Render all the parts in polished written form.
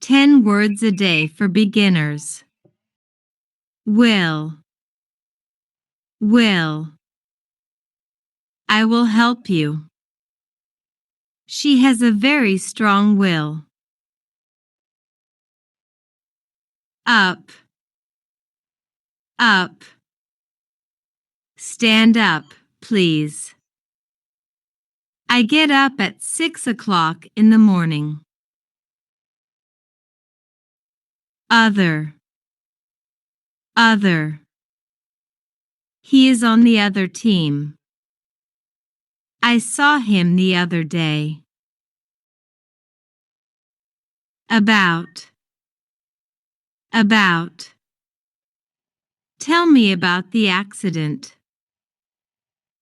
10 words a day for beginners. Will. Will. I will help you. She has a very strong will. Up. Up. Stand up, please. I get up at 6 o'clock in the morning. Other. Other. He is on the other team. I saw him the other day. About. About. Tell me about the accident.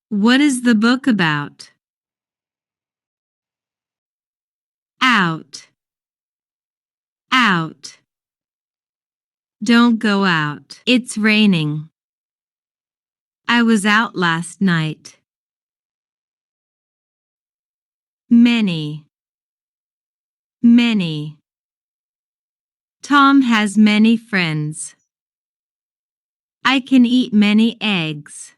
What is the book about? Out. Out. Don't go out. It's raining. I was out last night. Many. Many. Tom has many friends. I can eat many eggs.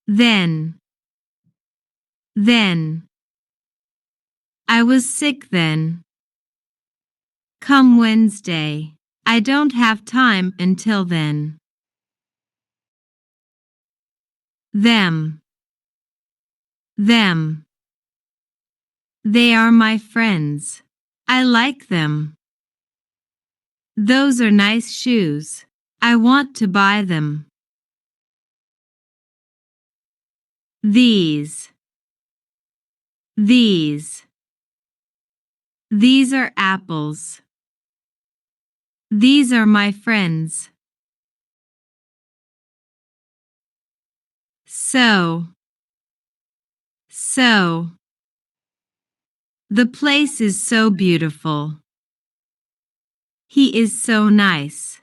Then. Then. I was sick then. Come Wednesday. I don't have time until then. Them. Them. They are my friends. I like them. Those are nice shoes. I want to buy them. These. These. These are apples. These are my friends. So. So. The place is so beautiful. He is so nice.